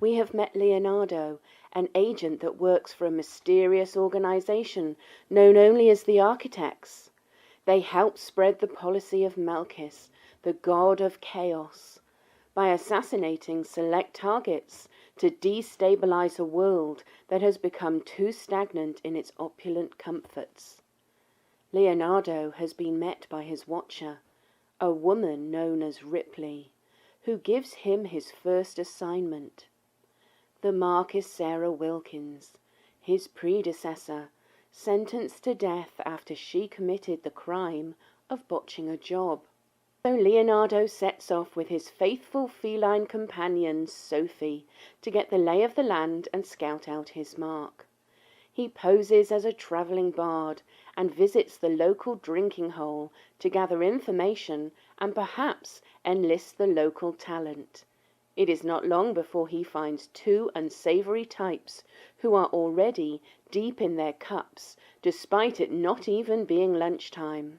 we have met Leonardo, an agent that works for a mysterious organization known only as the Architects. They help spread the policy of Malchus, the god of chaos, by assassinating select targets to destabilize a world that has become too stagnant in its opulent comforts. Leonardo has been met by his watcher, a woman known as Ripley, who gives him his first assignment. The mark is Sarah Wilkins, his predecessor, sentenced to death after she committed the crime of botching a job. So Leonardo sets off with his faithful feline companion, Sophie, to get the lay of the land and scout out his mark. He poses as a travelling bard and visits the local drinking hole to gather information and perhaps enlist the local talent. It is not long before he finds two unsavoury types who are already deep in their cups, despite it not even being lunchtime.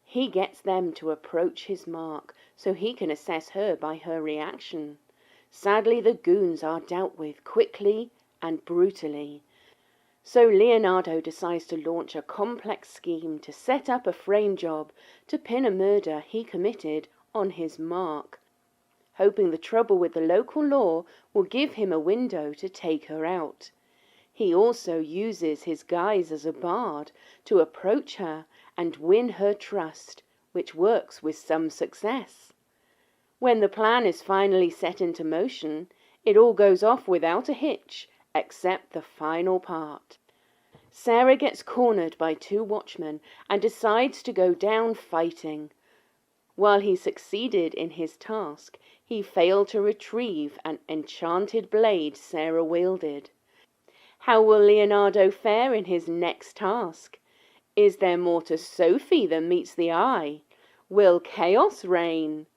He gets them to approach his mark so he can assess her by her reaction. Sadly, the goons are dealt with quickly and brutally. So Leonardo decides to launch a complex scheme to set up a frame job to pin a murder he committed on his mark, hoping the trouble with the local law will give him a window to take her out. He also uses his guise as a bard to approach her and win her trust, which works with some success. When the plan is finally set into motion, it all goes off without a hitch, except the final part. Sarah gets cornered by two watchmen and decides to go down fighting. While he succeeded in his task, he failed to retrieve an enchanted blade Sarah wielded. How will Leonardo fare in his next task? Is there more to Sophie than meets the eye? Will chaos reign?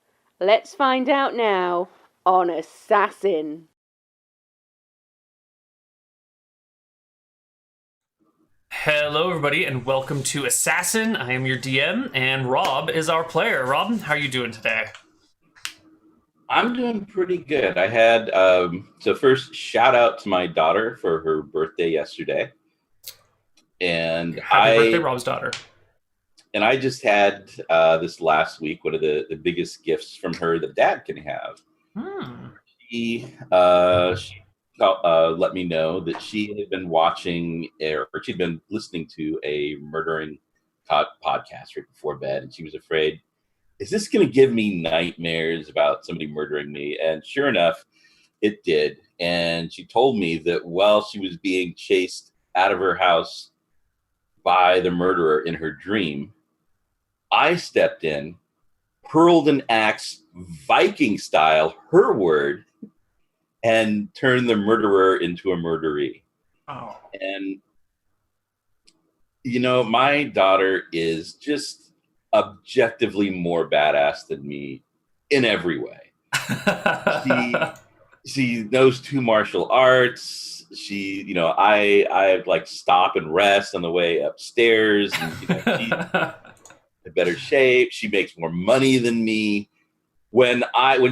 Let's find out now on Assassin. Hello, everybody, and welcome to Assassin. I am your DM, and Rob is our player. Rob, how are you doing today? I'm doing pretty good. I had, so first, shout out to my daughter for her birthday yesterday. And Happy birthday, Rob's daughter. And I just had this last week, one of the biggest gifts from her that dad can have. She let me know that she had been watching, or she'd been listening to a murdering podcast right before bed, and she was afraid, is this going to give me nightmares about somebody murdering me? And sure enough, it did. And she told me that while she was being chased out of her house by the murderer in her dream, I stepped in, hurled an axe, Viking style, her word, and turned the murderer into a murderee. Oh. And, you know, my daughter is just objectively more badass than me in every way. She knows 2 martial arts. She, you know, I like stop and rest on the way upstairs. And, you know, she's in better shape. She makes more money than me. When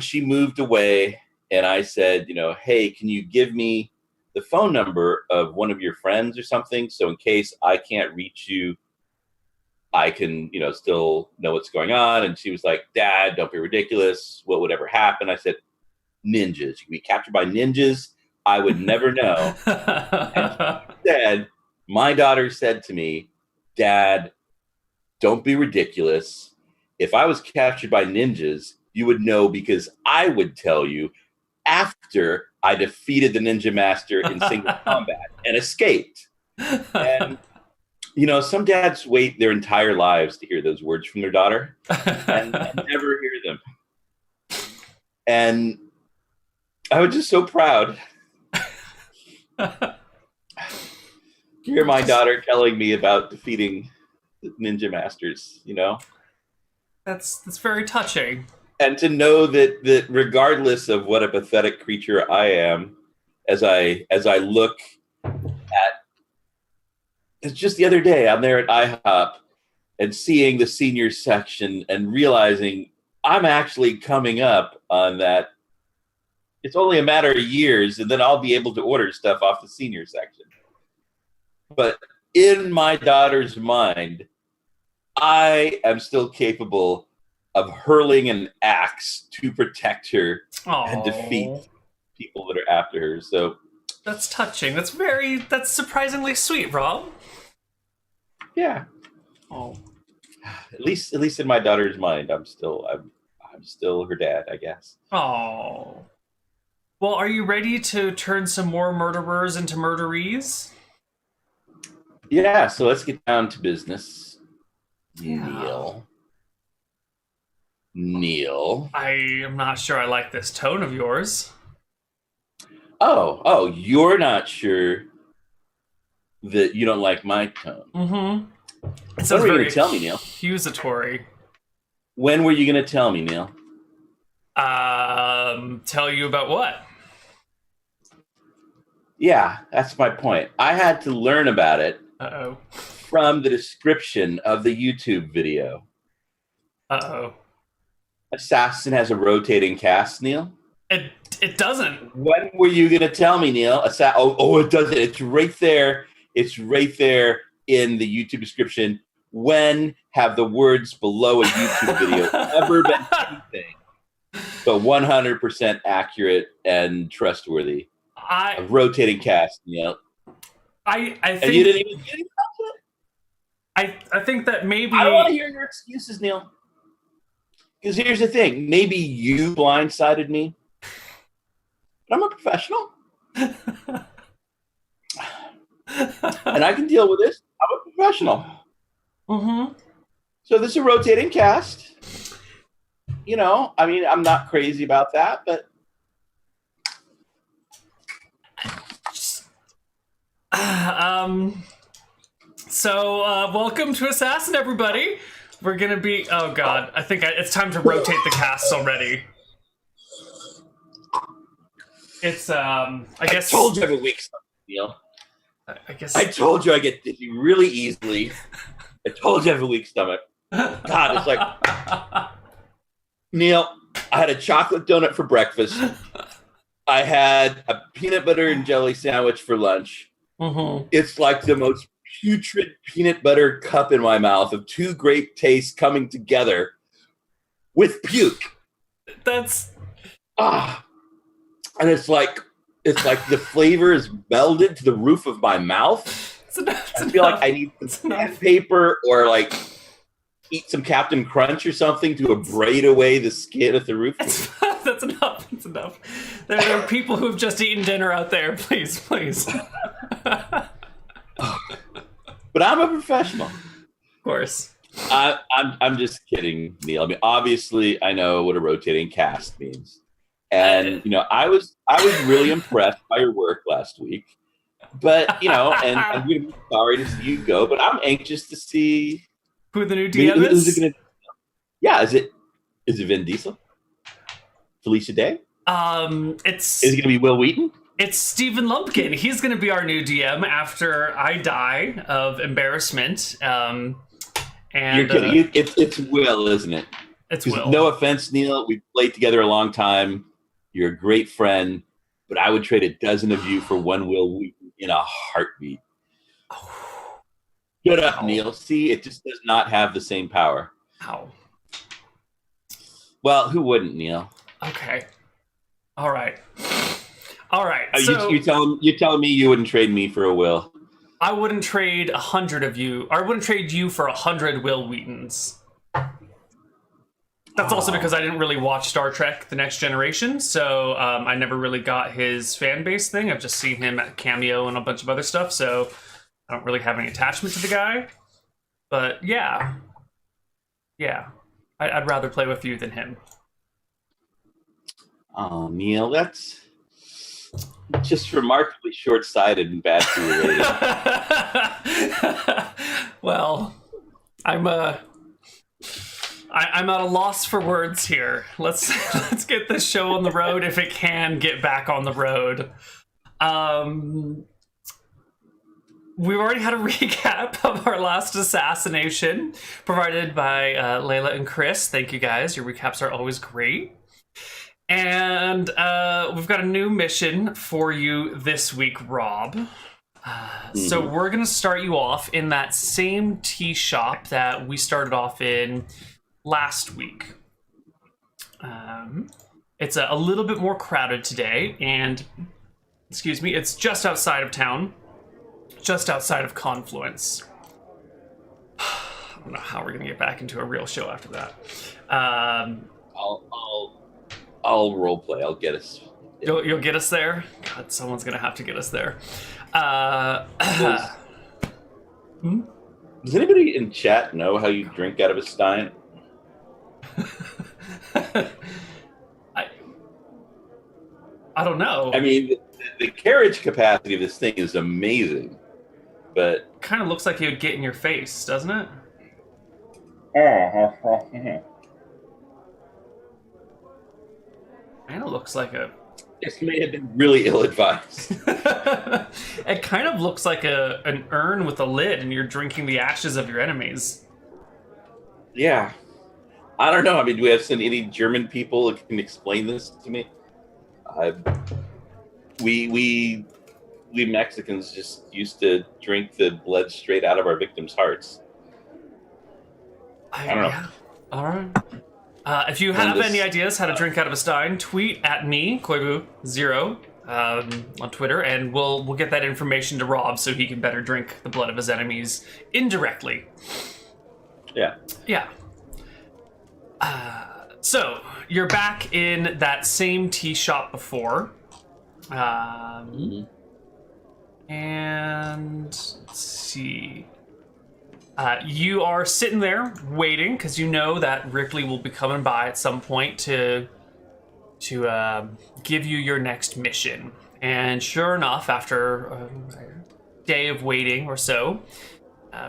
she moved away and I said, you know, hey, can you give me the phone number of one of your friends or something, so in case I can't reach you, I can, you know, still know what's going on. And she was like, Dad, don't be ridiculous. What would ever happen? I said, ninjas. You can be captured by ninjas. I would never know. And she said, my daughter said to me, Dad, don't be ridiculous. If I was captured by ninjas, you would know because I would tell you after I defeated the ninja master in single combat and escaped. And you know, some dads wait their entire lives to hear those words from their daughter and never hear them. And I was just so proud to hear my daughter telling me about defeating the ninja masters, you know? That's very touching. And to know that regardless of what a pathetic creature I am, as I look at, it's just the other day, I'm there at IHOP and seeing the senior section and realizing I'm actually coming up on that It's only a matter of years, and then I'll be able to order stuff off the senior section. But in my daughter's mind, I am still capable of hurling an axe to protect her and defeat people that are after her. So that's touching. That's surprisingly sweet, Rob. Yeah. Oh. At least in my daughter's mind, I'm still her dad, I guess. Oh. Well, are you ready to turn some more murderers into murderees? Yeah, so let's get down to business. Yeah. Neil. I am not sure I like this tone of yours. Oh, you're not sure that you don't like my tone. Mm-hmm. When were you going to tell me, Neil? Accusatory. When were you going to tell me, Neil? Tell you about what? Yeah, that's my point. I had to learn about it from the description of the YouTube video. Assassin has a rotating cast, Neil? It doesn't. When were you going to tell me, Neil? It doesn't. It's right there. It's right there in the YouTube description. When have the words below a YouTube video ever been anything but 100% accurate and trustworthy? A rotating cast, Neil. I think, and you didn't even get it? I think that maybe... I don't want to hear your excuses, Neil. Because here's the thing. Maybe you blindsided me. But I'm a professional. And I can deal with this. I'm a professional. Mm-hmm. So this is a rotating cast. You know, I mean, I'm not crazy about that, but... So, welcome to Assassin, everybody. We're gonna be... Oh, God. I think it's time to rotate the cast already. It's, I guess... I told you I have a weak stomach, Neil. I guess... I told you I get dizzy really easily. I told you I have a weak stomach. God, it's like... Neil, I had a chocolate donut for breakfast. I had a peanut butter and jelly sandwich for lunch. Mm-hmm. It's like the most putrid peanut butter cup in my mouth of two great tastes coming together with puke. That's... And it's like the flavor is melded to the roof of my mouth. I feel like I need some sandpaper or like eat some Captain Crunch or something to abrade away the skin at the roof. That's enough. That's enough. There are people who've just eaten dinner out there. Please. But I'm a professional. Of course. I'm just kidding, Neil. I mean, obviously, I know what a rotating cast means. And you know, I was really impressed by your work last week, but you know, and I'm gonna be sorry to see you go, but I'm anxious to see who the new DM is. Who's it gonna? Yeah, is it Vin Diesel? Felicia Day? Is it gonna be Will Wheaton? It's Stephen Lumpkin. He's gonna be our new DM after I die of embarrassment. And you're kidding. It's Will, isn't it? It's Will. No offense, Neil. We've played together a long time. You're a great friend, but I would trade a dozen of you for one Will Wheaton in a heartbeat. Shut up, Neil. See, it just does not have the same power. Ow. Well, who wouldn't, Neil? Okay. All right. So, you're telling me you wouldn't trade me for a Will? I wouldn't trade 100 of you. Or I wouldn't trade you for 100 Will Wheatons. That's also because I didn't really watch Star Trek The Next Generation, so I never really got his fan base thing. I've just seen him at Cameo and a bunch of other stuff, so I don't really have any attachment to the guy. But yeah. I'd rather play with you than him. Oh, Neil, that's just remarkably short-sighted and bad for your rating. Well, I'm at a loss for words here. Let's get this show on the road if it can get back on the road. We've already had a recap of our last assassination provided by Layla and Chris. Thank you guys. Your recaps are always great. And we've got a new mission for you this week, Rob. So we're going to start you off in that same tea shop that we started off in last week. It's a little bit more crowded today, and, excuse me, it's just outside of town, just outside of Confluence. I don't know how we're going to get back into a real show after that. I'll role play. I'll get us. You'll get us there? God, someone's going to have to get us there. Does anybody in chat know how you drink out of a stein? I don't know. I mean, the carriage capacity of this thing is amazing, but Kind of looks like it would get in your face, doesn't it? Kind of looks like a... This may have been really ill-advised. It kind of looks like an urn with a lid, and you're drinking the ashes of your enemies. Yeah. I don't know. I mean, do we have any German people that can explain this to me? We Mexicans just used to drink the blood straight out of our victims' hearts. I don't know. Yeah. All right. If you have any ideas how to drink out of a stein, tweet at me, Koibu0, on Twitter, and we'll get that information to Rob so he can better drink the blood of his enemies indirectly. Yeah. Yeah. So, you're back in that same tea shop before. And let's see. You are sitting there waiting because you know that Ripley will be coming by at some point to give you your next mission. And sure enough, after a day of waiting or so,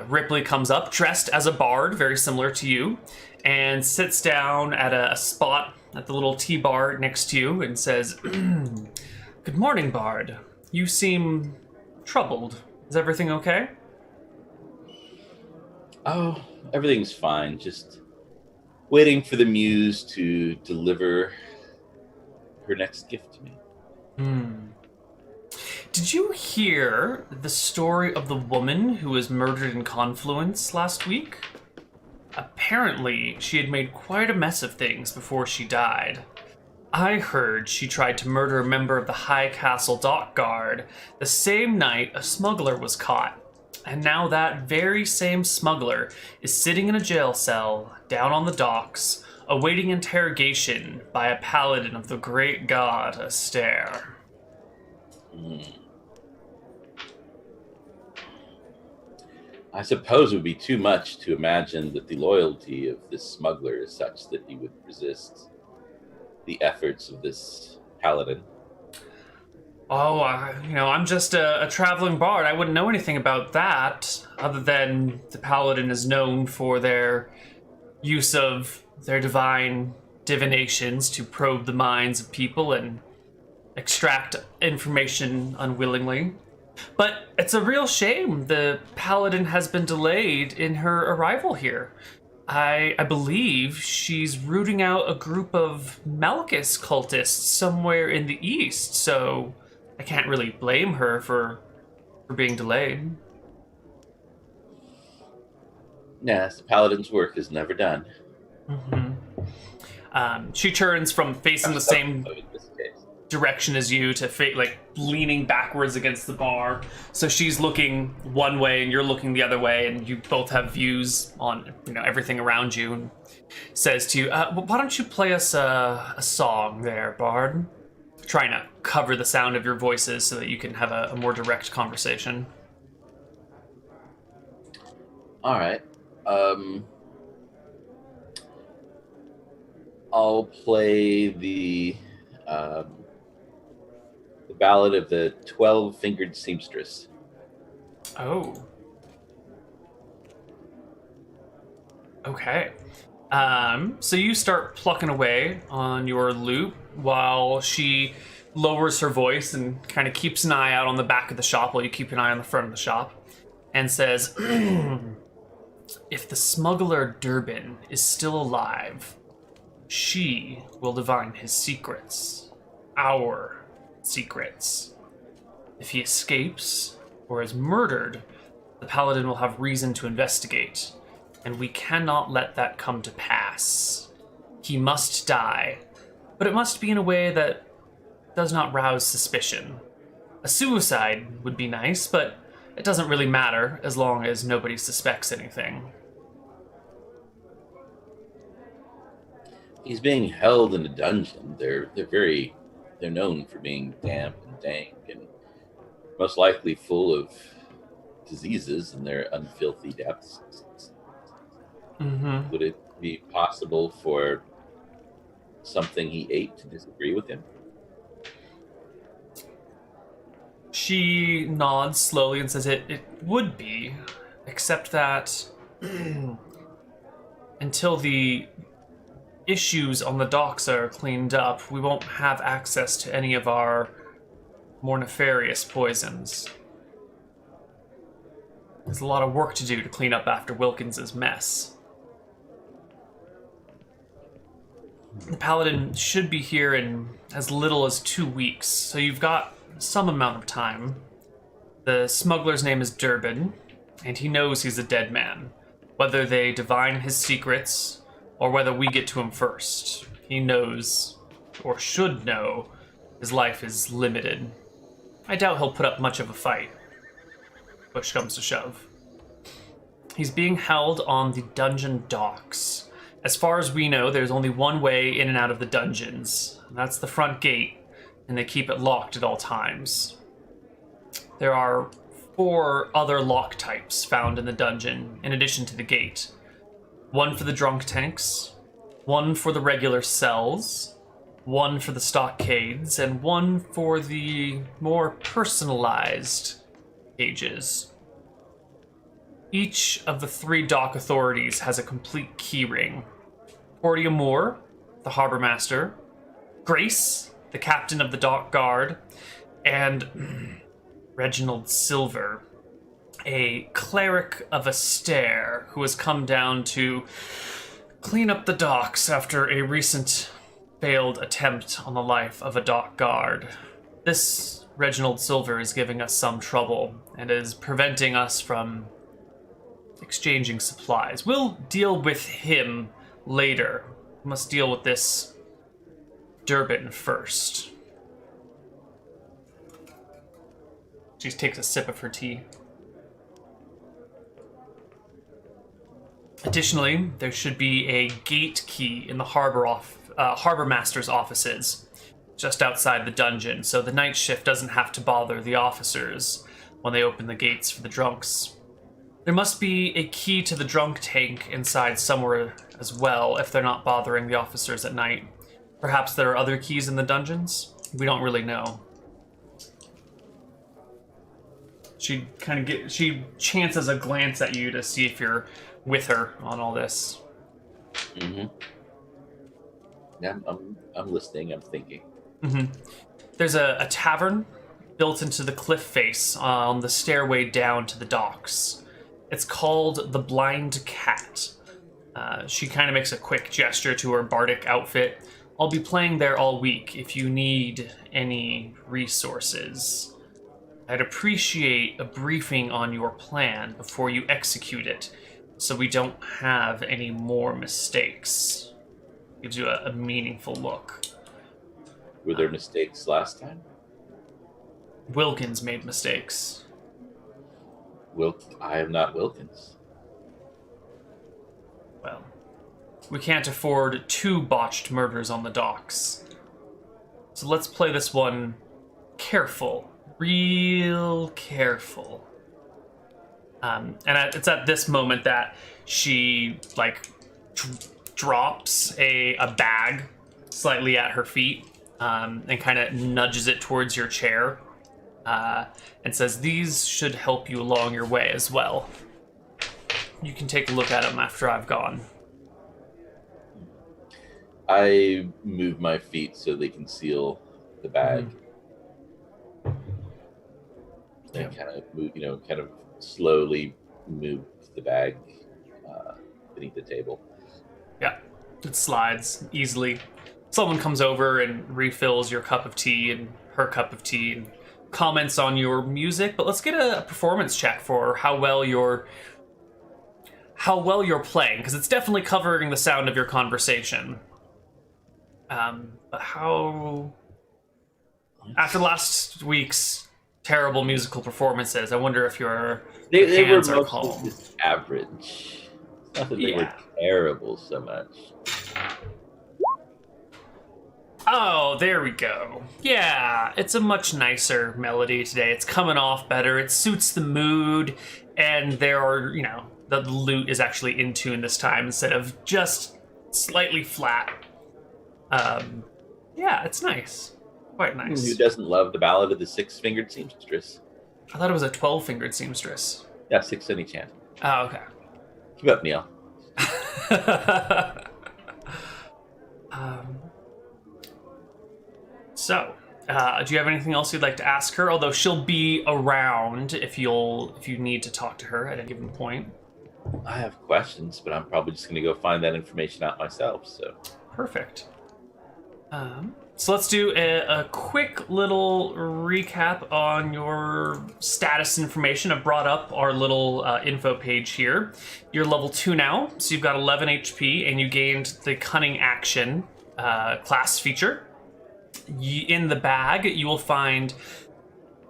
Ripley comes up dressed as a bard, very similar to you, and sits down at a spot at the little tea bar next to you and says, "Good morning, bard. You seem troubled. Is everything okay?" Oh, everything's fine. Just waiting for the muse to deliver her next gift to me. Did you hear the story of the woman who was murdered in Confluence last week? Apparently, she had made quite a mess of things before she died. I heard she tried to murder a member of the High Castle Dock Guard the same night a smuggler was caught. And now that very same smuggler is sitting in a jail cell down on the docks, awaiting interrogation by a paladin of the great god Astaire. I suppose it would be too much to imagine that the loyalty of this smuggler is such that he would resist the efforts of this paladin. Oh, I'm just a traveling bard. I wouldn't know anything about that, other than the paladin is known for their use of their divine divinations to probe the minds of people and extract information unwillingly. But it's a real shame the paladin has been delayed in her arrival here. I believe she's rooting out a group of Malchus cultists somewhere in the east, so I can't really blame her for being delayed. Yes, the paladin's work is never done. She turns from facing the same direction as you to leaning backwards against the bar. So she's looking one way and you're looking the other way, and you both have views on everything around you. And says to you, "Why don't you play us a song there, bard?" Trying to cover the sound of your voices so that you can have a more direct conversation. All right. I'll play the Ballad of the 12-Fingered Seamstress. Oh. Okay. So you start plucking away on your lute while she lowers her voice and kind of keeps an eye out on the back of the shop while you keep an eye on the front of the shop, and says, "If the smuggler Durbin is still alive, She will divine his secrets. Our secrets. If he escapes or is murdered, the Paladin will have reason to investigate, and we cannot let that come to pass. He must die, but it must be in a way that does not rouse suspicion. A suicide would be nice, but it doesn't really matter as long as nobody suspects anything. He's being held in a dungeon. They're known for being damp and dank and most likely full of diseases in their unfilthy depths. Mm-hmm. Would it be possible for something he ate to disagree with him? She nods slowly and says it would be, except that until the issues on the docks are cleaned up, we won't have access to any of our more nefarious poisons. There's a lot of work to do to clean up after Wilkins's mess. The Paladin should be here in as little as 2 weeks, so you've got some amount of time. The smuggler's name is Durbin, and he knows he's a dead man. Whether they divine his secrets, or whether we get to him first, he knows, or should know, his life is limited. I doubt he'll put up much of a fight. Push comes to shove. He's being held on the dungeon docks. As far as we know, there's only one way in and out of the dungeons. And that's the front gate, and they keep it locked at all times. There are 4 other lock types found in the dungeon, in addition to the gate. One for the drunk tanks, one for the regular cells, one for the stockades, and one for the more personalized cages. Each of the 3 dock authorities has a complete keyring. Portia Moore, the harbor master, Grace, the captain of the dock guard, and Reginald Silver, a cleric of Astaire who has come down to clean up the docks after a recent failed attempt on the life of a dock guard. This Reginald Silver is giving us some trouble and is preventing us from exchanging supplies. We'll deal with him later. We must deal with this Durbin first. She takes a sip of her tea. Additionally, there should be a gate key in the harbor master's offices, just outside the dungeon, so the night shift doesn't have to bother the officers when they open the gates for the drunks. There must be a key to the drunk tank inside somewhere as well, if they're not bothering the officers at night. Perhaps there are other keys in the dungeons? We don't really know. She chances a glance at you to see if you're with her on all this. Mm-hmm. Yeah, I'm listening. I'm thinking. Mm-hmm. There's a tavern built into the cliff face on the stairway down to the docks. It's called the Blind Cat. She kind of makes a quick gesture to her bardic outfit. I'll be playing there all week if you need any resources. I'd appreciate a briefing on your plan before you execute it, so we don't have any more mistakes. Gives you a meaningful look. Were there mistakes last time? Wilkins made mistakes. I am not Wilkins. Well, we can't afford 2 botched murders on the docks. So let's play this one careful. Real careful. It's at this moment that she, drops a bag slightly at her feet and kind of nudges it towards your chair and says, "These should help you along your way as well. You can take a look at them after I've gone." I move my feet so they conceal the bag. Yeah. And kind of move, kind of slowly move the bag beneath the table. Yeah. It slides easily. Someone comes over and refills your cup of tea and her cup of tea and comments on your music. But let's get a performance check for how well you're playing, because it's definitely covering the sound of your conversation. But how... After last week's terrible musical performances, I wonder if your They were hands are mostly calm. just average. It's not that they were Yeah. terrible so much. Oh, there we go. Yeah, it's a much nicer melody today. It's coming off better. It suits the mood, and there are, the lute is actually in tune this time instead of just slightly flat. Yeah, it's nice. Quite nice. Who doesn't love the Ballad of the Six-Fingered Seamstress? I thought it was a 12-fingered seamstress. Yeah, six any chant. Oh, okay. Keep up, Neil. So, do you have anything else you'd like to ask her? Although she'll be around if you need to talk to her at a given point. I have questions, but I'm probably just going to go find that information out myself. So Perfect. So let's do a quick little recap on your status information. I've brought up our little info page here. You're level 2 now, so you've got 11 HP, and you gained the Cunning Action class feature. In the bag, you will find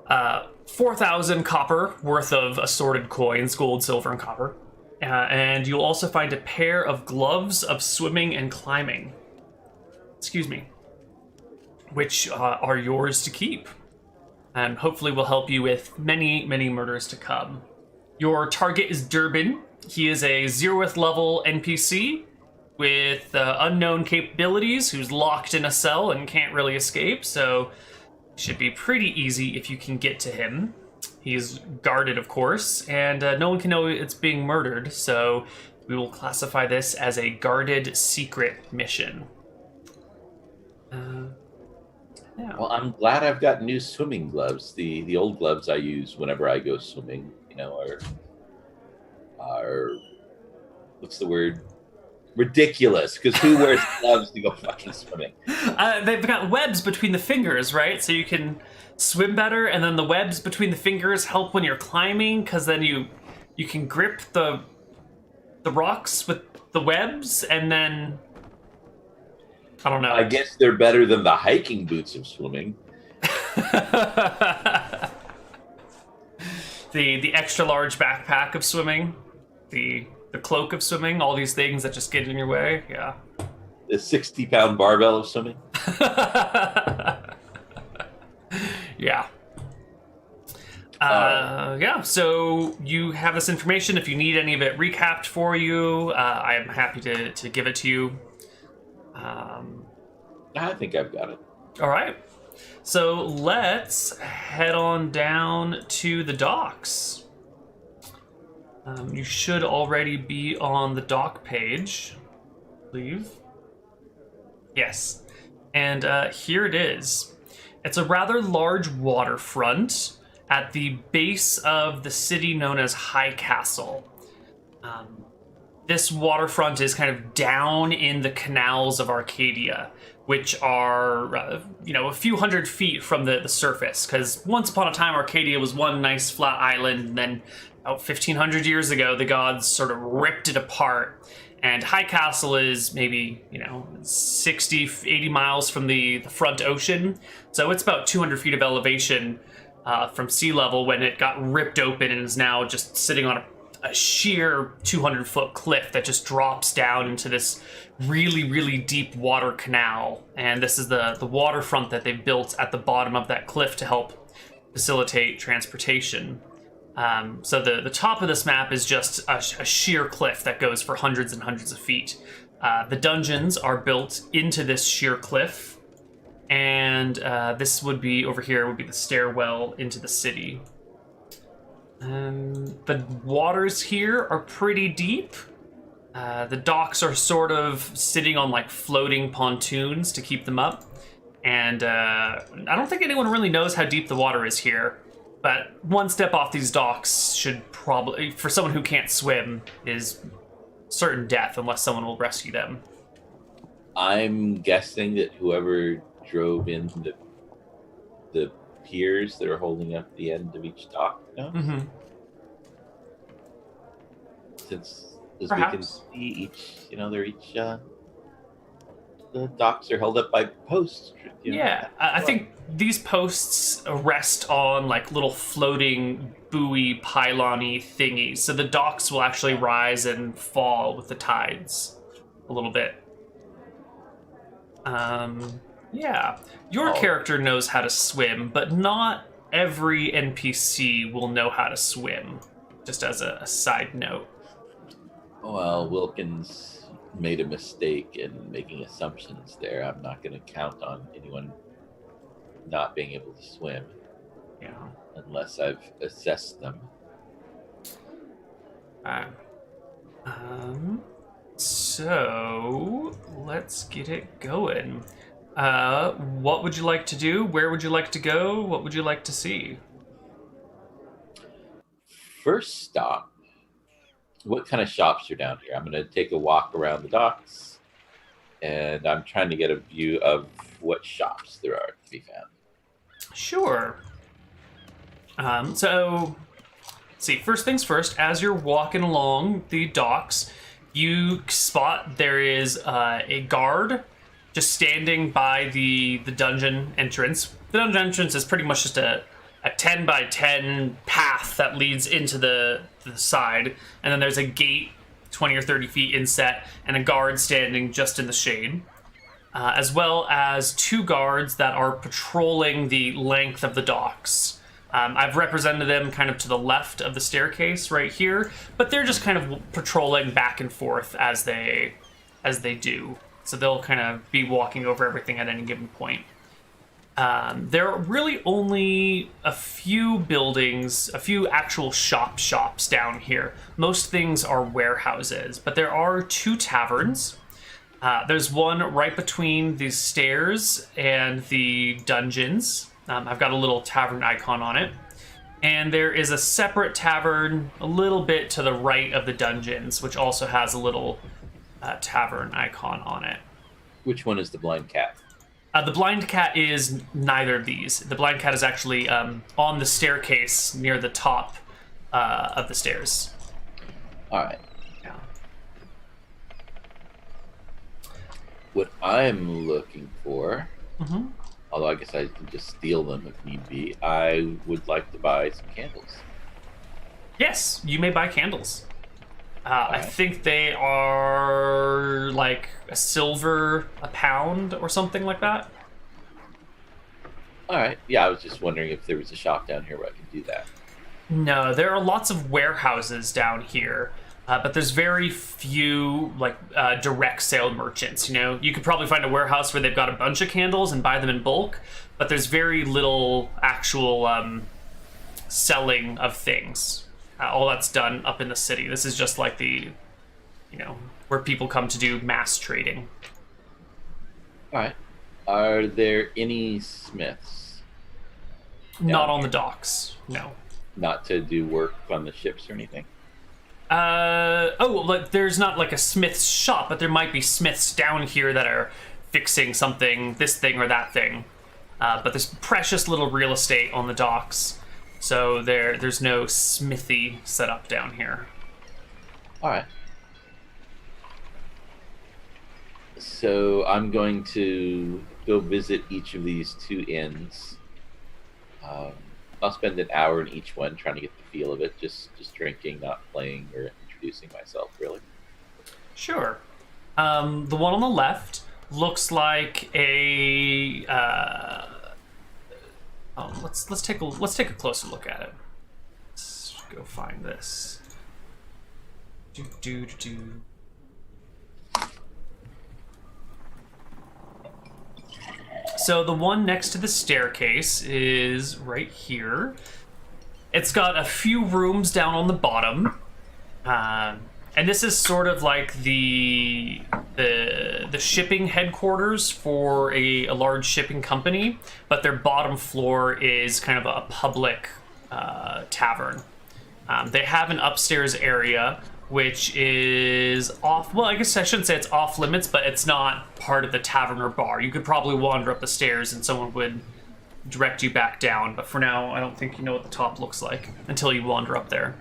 4,000 copper worth of assorted coins, gold, silver, and copper. And you'll also find a pair of gloves of swimming and climbing. Excuse me. Which are yours to keep. And hopefully will help you with many, many murders to come. Your target is Durbin. He is a 0th level NPC with unknown capabilities who's locked in a cell and can't really escape, so it should be pretty easy if you can get to him. He's guarded, of course, and no one can know it's being murdered, so we will classify this as a guarded secret mission. Yeah. well, I'm glad I've got new swimming gloves. The old gloves I use whenever I go swimming, are what's the word? Ridiculous, because who wears gloves to go fucking swimming? They've got webs between the fingers, right? So you can swim better, and then the webs between the fingers help when you're climbing, because then you can grip the rocks with the webs, and then I don't know. I guess they're better than the hiking boots of swimming. the extra large backpack of swimming, the cloak of swimming, all these things that just get in your way. Yeah. The 60-pound barbell of swimming. Yeah. Yeah, so you have this information. If you need any of it recapped for you, I am happy to give it to you. I think I've got it. All right. So let's head on down to the docks. You should already be on the dock page, I believe. Yes. And here it is. It's a rather large waterfront at the base of the city known as High Castle. This waterfront is kind of down in the canals of Arcadia, which are, a few hundred feet from the surface. Because once upon a time, Arcadia was one nice flat island, and then about 1,500 years ago, the gods sort of ripped it apart. And High Castle is maybe, 60, 80 miles from the front ocean. So it's about 200 feet of elevation from sea level when it got ripped open and is now just sitting on a sheer 200-foot cliff that just drops down into this really, really deep water canal. And this is the waterfront that they built at the bottom of that cliff to help facilitate transportation. So the top of this map is just a sheer cliff that goes for hundreds and hundreds of feet. The dungeons are built into this sheer cliff, and this would be, over here, would be the stairwell into the city. The waters here are pretty deep. The docks are sort of sitting on like floating pontoons to keep them up. And I don't think anyone really knows how deep the water is here. But one step off these docks should probably, for someone who can't swim, is certain death unless someone will rescue them. I'm guessing that whoever drove in the piers that are holding up the end of each dock knows. Mm-hmm. Since as we can Perhaps. see, they're each the docks are held up by posts. Yeah, I think these posts rest on like little floating buoy pylon-y thingies, so the docks will actually rise and fall with the tides a little bit. Yeah, your character knows how to swim, but not every NPC will know how to swim. Just as a side note. Well, Wilkins made a mistake in making assumptions there. I'm not going to count on anyone not being able to swim. Yeah. Unless I've assessed them. So let's get it going. What would you like to do? Where would you like to go? What would you like to see? First stop, what kind of shops are down here? I'm going to take a walk around the docks, and I'm trying to get a view of what shops there are to be found. Sure. So, let's see. First things first, as you're walking along the docks, you spot there is a guard just standing by the dungeon entrance. The dungeon entrance is pretty much just a 10 by 10 path that leads into the side, and then there's a gate 20 or 30 feet inset and a guard standing just in the shade, as well as two guards that are patrolling the length of the docks. I've represented them kind of to the left of the staircase right here, but they're just kind of patrolling back and forth as they do. So they'll kind of be walking over everything at any given point. There are really only a few buildings, a few actual shops down here. Most things are warehouses, but there are two taverns. There's one right between the stairs and the dungeons. I've got a little tavern icon on it. And there is a separate tavern a little bit to the right of the dungeons, which also has a little tavern icon on it. Which one is the Blind Cat? The Blind Cat is neither of these. The Blind Cat is actually on the staircase near the top of the stairs. All right. Yeah. What I'm looking for, although I guess I can just steal them if need be, I would like to buy some candles. Yes, you may buy candles. I Right. think they are like a silver a pound or something like that. All right. Yeah, I was just wondering if there was a shop down here where I could do that. No, there are lots of warehouses down here, but there's very few like direct sale merchants. You know, you could probably find a warehouse where they've got a bunch of candles and buy them in bulk, but there's very little actual selling of things. All that's done up in the city. This is just like the, where people come to do mass trading. All right. Are there any smiths? Not on the docks, no. Not to do work on the ships or anything? Like there's not like a smith's shop, but there might be smiths down here that are fixing something, this thing or that thing. But there's precious little real estate on the docks. So there's no smithy set up down here. All right. So I'm going to go visit each of these two inns. I'll spend an hour in each one trying to get the feel of it, just drinking, not playing or introducing myself, really. Sure. The one on the left looks like a... let's take a closer look at it. Let's go find this. So the one next to the staircase is right here. It's got a few rooms down on the bottom, and this is sort of like the shipping headquarters for a large shipping company, but their bottom floor is kind of a public tavern. They have an upstairs area which is off. Well, I guess I shouldn't say it's off limits, but it's not part of the tavern or bar. You could probably wander up the stairs and someone would direct you back down. But for now, I don't think you know what the top looks like until you wander up there.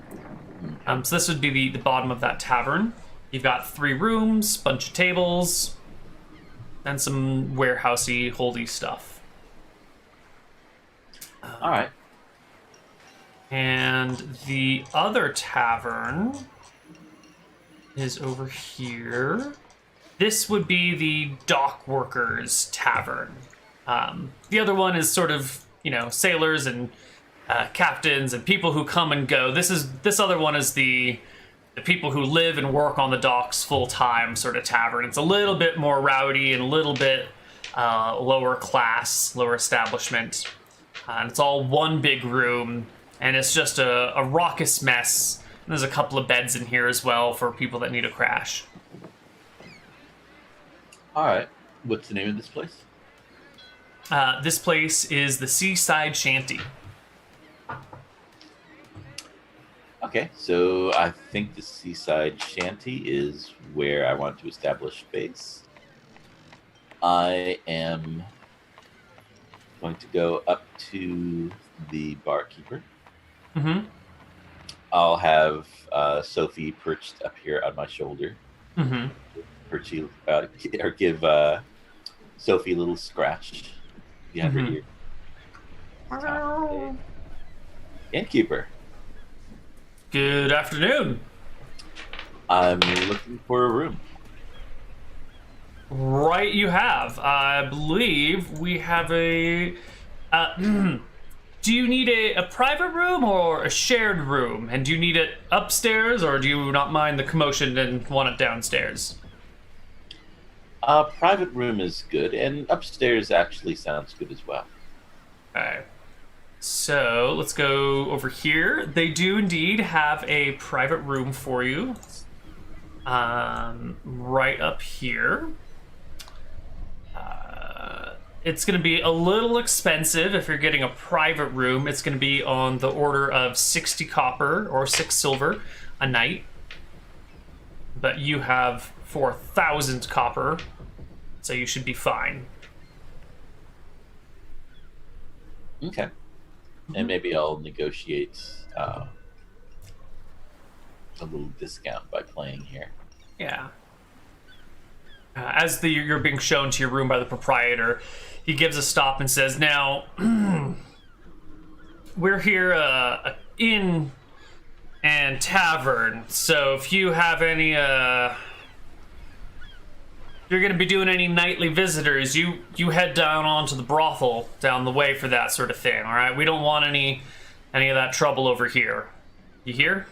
So this would be the bottom of that tavern. You've got 3 rooms, bunch of tables, and some warehousey, holdy stuff. All right. And the other tavern is over here. This would be the Dockworkers Tavern. The other one is sort of, sailors and captains and people who come and go. This other one is the people who live and work on the docks full-time sort of tavern. It's a little bit more rowdy and a little bit lower class, lower establishment. And it's all one big room, and it's just a raucous mess. And there's a couple of beds in here as well for people that need a crash. All right. What's the name of this place? This place is the Seaside Shanty. Okay, so I think the Seaside Shanty is where I want to establish base. I am going to go up to the barkeeper. Mm-hmm. I'll have Sophie perched up here on my shoulder. Mm-hmm. Or give Sophie a little scratch behind her ear. Innkeeper. Good afternoon. I'm looking for a room. Right, you have. I believe we have a... do you need a private room or a shared room? And do you need it upstairs, or do you not mind the commotion and want it downstairs? Private room is good, and upstairs actually sounds good as well. Okay. So, let's go over here. They do indeed have a private room for you. Right up here. It's going to be a little expensive if you're getting a private room. It's going to be on the order of 60 copper or 6 silver a night. But you have 4,000 copper, so you should be fine. Okay. And maybe I'll negotiate a little discount by playing here. Yeah. As you're being shown to your room by the proprietor, he gives a stop and says, "Now, we're here a inn and tavern, so if you have any, if you're going to be doing any nightly visitors, you head down onto the brothel down the way for that sort of thing, all right? We don't want any of that trouble over here. You hear?"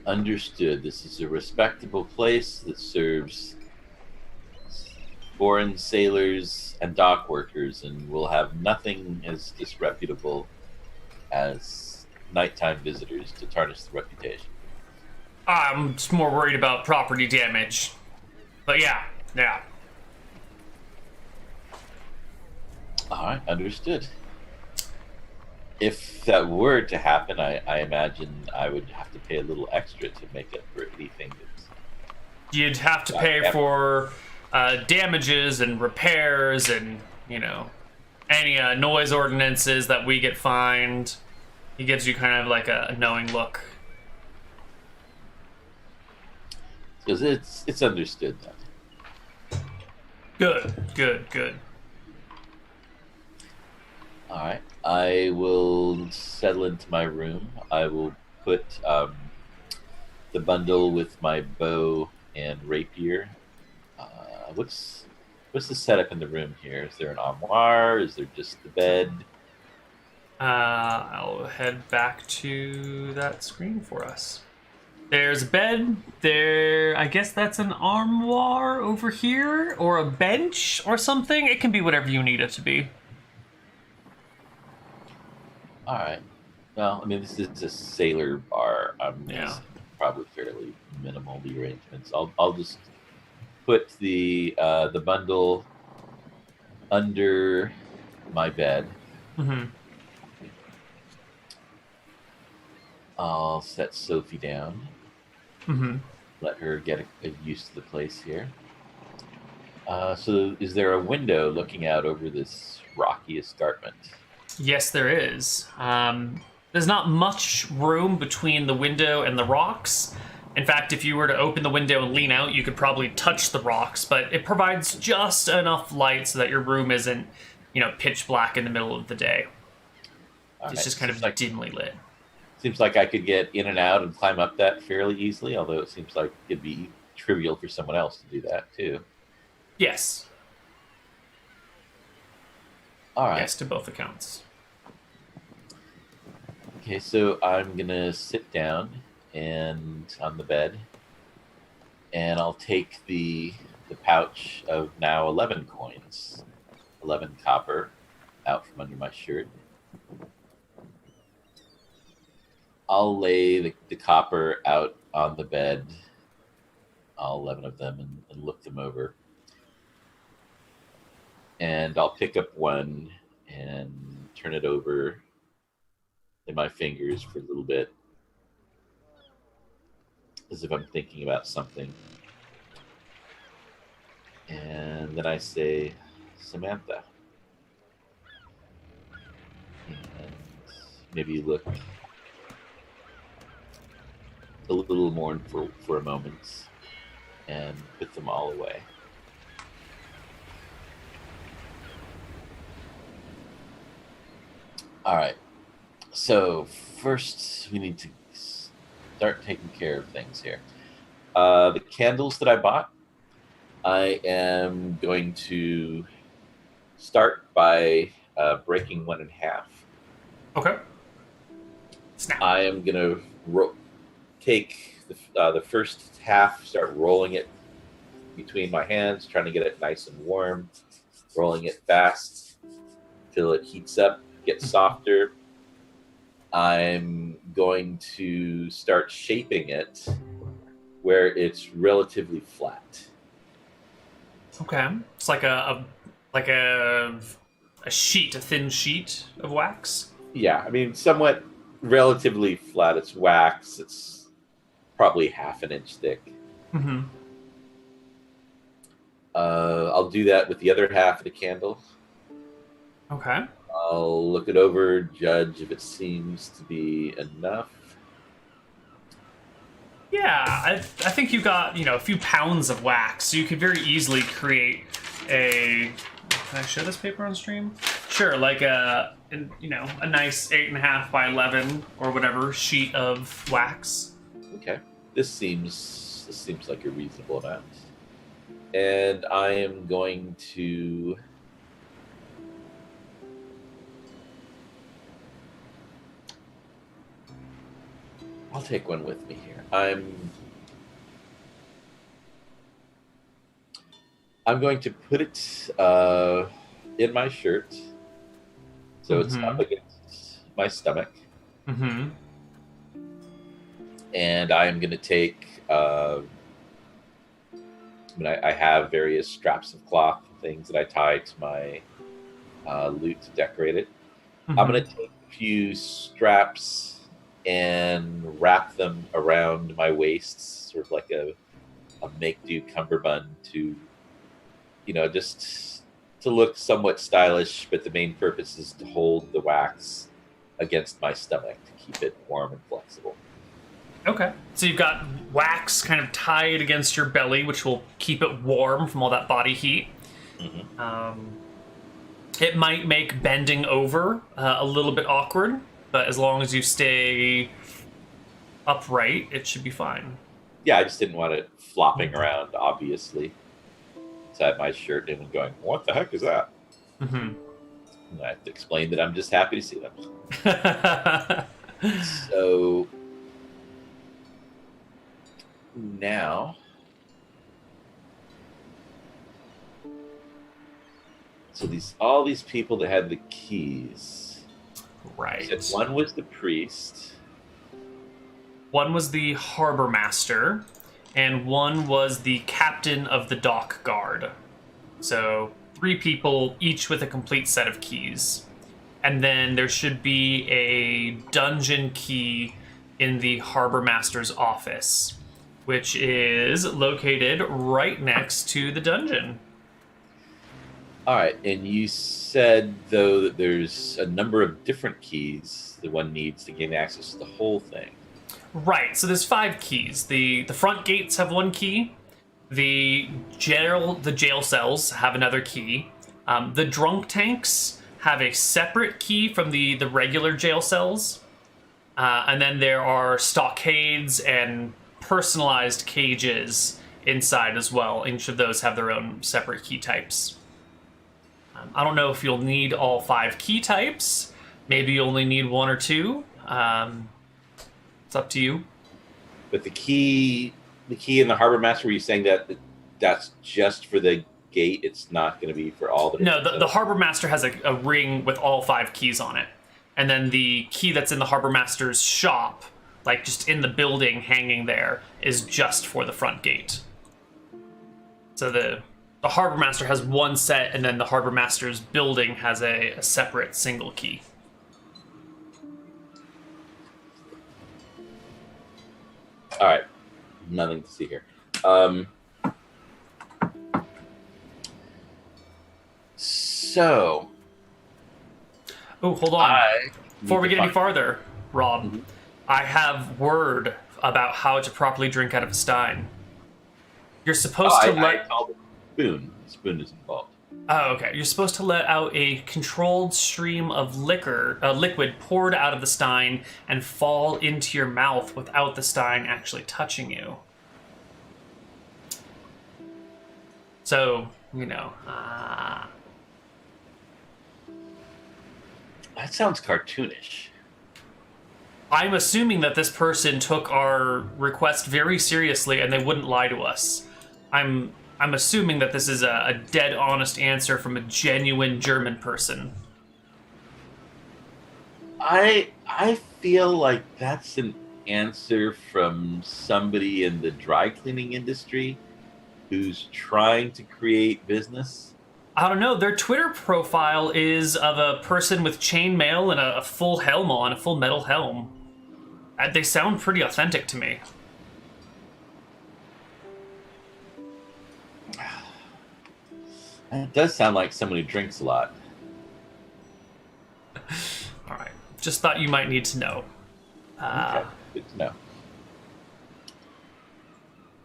Understood. This is a respectable place that serves foreign sailors and dock workers, and will have nothing as disreputable as nighttime visitors to tarnish the reputation. I'm just more worried about property damage. But yeah. All right, understood. If that were to happen, I imagine I would have to pay a little extra to make up for anything that's... You'd have to pay for damages and repairs and, any noise ordinances that we get fined. He gives you kind of like a knowing look. Because it's understood then. Good. All right. I will settle into my room. I will put the bundle with my bow and rapier. What's the setup in the room here? Is there an armoire? Is there just the bed? I'll head back to that screen for us. There's a bed. There, I guess that's an armoire over here, or a bench or something. It can be whatever you need it to be. All right. Well, I mean, this is a sailor bar. Yeah. Probably fairly minimal, the arrangements. I'll just put the bundle under my bed. Mm-hmm. I'll set Sophie down. Mm-hmm. Let her get used to the place here. So is there a window looking out over this rocky escarpment? Yes, there is. There's not much room between the window and the rocks. In fact, if you were to open the window and lean out, you could probably touch the rocks, but it provides just enough light so that your room isn't, pitch black in the middle of the day. It's just kind of dimly lit. Seems like I could get in and out and climb up that fairly easily, although it seems like it'd be trivial for someone else to do that, too. Yes. All right. Yes, to both accounts. Okay, so I'm going to sit down and on the bed, and I'll take the pouch of now 11 coins, 11 copper, out from under my shirt. I'll lay the copper out on the bed, all 11 of them, and look them over. And I'll pick up one and turn it over in my fingers for a little bit, as if I'm thinking about something. And then I say, Samantha. And maybe look a little mournful for a moment and put them all away. All right. So first, we need to start taking care of things here. The candles that I bought, I am going to start by breaking one in half. Okay. Snap. I am going to take the first half, start rolling it between my hands, trying to get it nice and warm, rolling it fast till it heats up, gets softer. I'm going to start shaping it where it's relatively flat. Okay. It's like a sheet, a thin sheet of wax. Yeah, I mean, somewhat relatively flat. It's wax. It's probably half an inch thick. Mm-hmm. I'll do that with the other half of the candle. Okay. I'll look it over, judge if it seems to be enough. Yeah, I think you got, a few pounds of wax, so you could very easily create a... Can I show this paper on stream? Sure, like a nice 8.5 by 11 or whatever sheet of wax. Okay, this seems like a reasonable amount. And I am going to... I'll take one with me here. I'm going to put it in my shirt, so it's up against my stomach. Mm-hmm. And I am going to take. I have various straps of cloth, things that I tie to my loot to decorate it. Mm-hmm. I'm going to take a few straps and wrap them around my waist, sort of like a make-do cummerbund to, just to look somewhat stylish, but the main purpose is to hold the wax against my stomach to keep it warm and flexible. Okay. So you've got wax kind of tied against your belly, which will keep it warm from all that body heat. Mm-hmm. It might make bending over a little bit awkward, but as long as you stay upright, it should be fine. Yeah, I just didn't want it flopping around, obviously, inside my shirt and going, what the heck is that? Mm-hmm. And I have to explain that I'm just happy to see them. So now, all these people that had the keys. Right. You said one was the priest. One was the harbor master, and one was the captain of the dock guard. So 3 people, each with a complete set of keys. And then there should be a dungeon key in the harbor master's office, which is located right next to the dungeon. All right, and you said, though, that there's a number of different keys that one needs to gain access to the whole thing. Right, so there's 5 keys. The front gates have 1 key. The jail cells have another key. The drunk tanks have a separate key from the regular jail cells. And then there are stockades and personalized cages inside as well. Each of those have their own separate key types. I don't know if you'll need all 5 key types. Maybe you only need 1 or 2. It's up to you. But the key in the harbor master, were you saying that that's just for the gate? It's not going to be for all the... No, the harbor master has a ring with all 5 keys on it. And then the key that's in the harbor master's shop, like just in the building hanging there, is just for the front gate. So the harbor master has 1 set, and then the harbor master's building has a separate single key. All right, nothing to see here. So... Oh, hold on. Before we get any farther, Rob, I have word about how to properly drink out of a stein. You're supposed to let... I called it spoon. The spoon is involved. Oh, okay. You're supposed to let out a controlled stream of liquid poured out of the stein and fall into your mouth without the stein actually touching you. So, That sounds cartoonish. I'm assuming that this person took our request very seriously and they wouldn't lie to us. I'm assuming that this is a dead honest answer from a genuine German person. I feel like that's an answer from somebody in the dry cleaning industry who's trying to create business. I don't know. Their Twitter profile is of a person with chainmail and a full helm on, a full metal helm. They sound pretty authentic to me. It does sound like someone who drinks a lot. All right. Just thought you might need to know. Okay, good to know.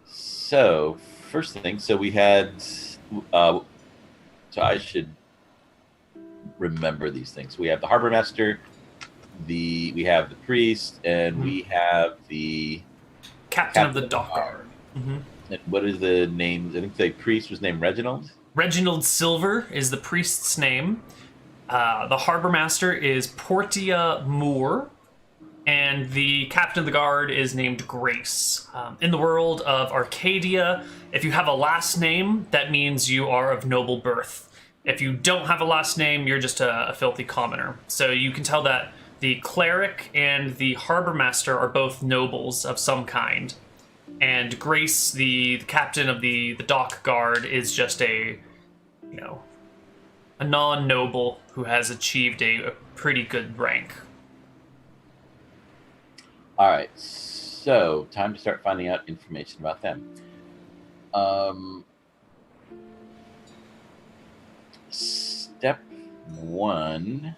So, first thing, so we had... so I should remember these things. We have the harbor master, we have the priest, and we have the Captain of the Dock Guard. Mm-hmm. And what is the name? I think the priest was named Reginald. Reginald Silver is the priest's name. The harbor master is Portia Moore, and the captain of the guard is named Grace. In the world of Arcadia, if you have a last name, that means you are of noble birth. If you don't have a last name, you're just a filthy commoner. So you can tell that the cleric and the harbor master are both nobles of some kind. And Grace, the captain of the dock guard, is just a non-noble who has achieved a pretty good rank. All right, so time to start finding out information about them. Step 1.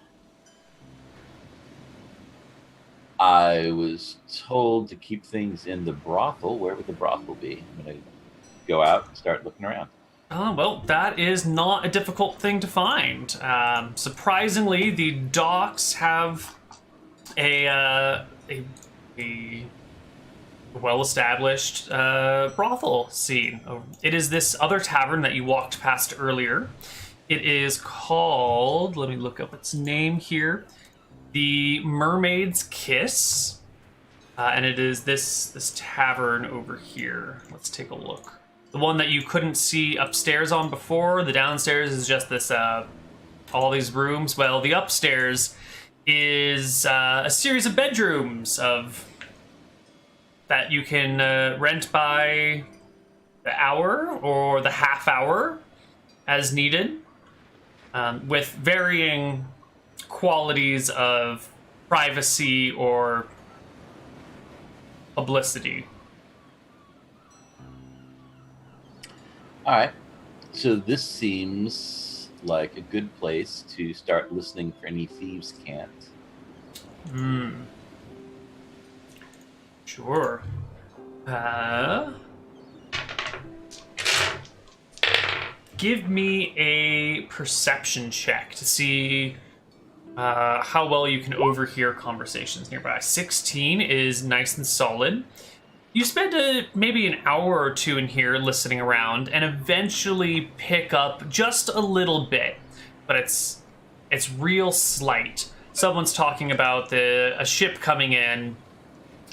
I was told to keep things in the brothel. Where would the brothel be? I'm going to go out and start looking around. Well, that is not a difficult thing to find. Surprisingly, the docks have a well-established brothel scene. It is this other tavern that you walked past earlier. It is called, let me look up its name here, the Mermaids Kiss. And it is this tavern over here. Let's take a look. The one that you couldn't see upstairs on before. The downstairs is just this, all these rooms. Well, the upstairs is a series of bedrooms that you can rent by the hour or the half hour as needed, with varying qualities of privacy or publicity. All right. So this seems like a good place to start listening for any thieves' cant. Sure. Give me a perception check to see how well you can overhear conversations nearby. 16 is nice and solid. You spend maybe an hour or two in here listening around and eventually pick up just a little bit, but it's real slight. Someone's talking about a ship coming in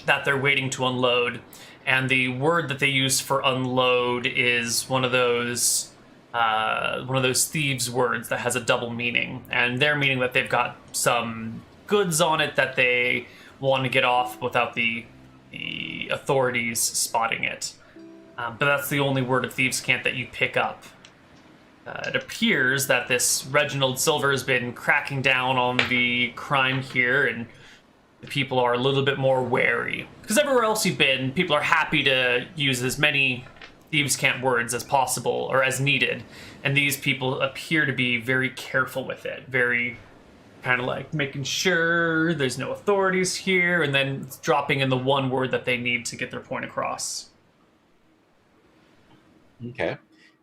that they're waiting to unload, and the word that they use for unload is one of those thieves' words that has a double meaning, and they're meaning that they've got some goods on it that they want to get off without the authorities spotting it. But that's the only word of thieves' cant that you pick up. It appears that this Reginald Silver has been cracking down on the crime here, and the people are a little bit more wary. Because everywhere else you've been, people are happy to use as many thieves' cant words as possible, or as needed. And these people appear to be very careful with it. Very kind of like making sure there's no authorities here, and then dropping in the one word that they need to get their point across. Okay.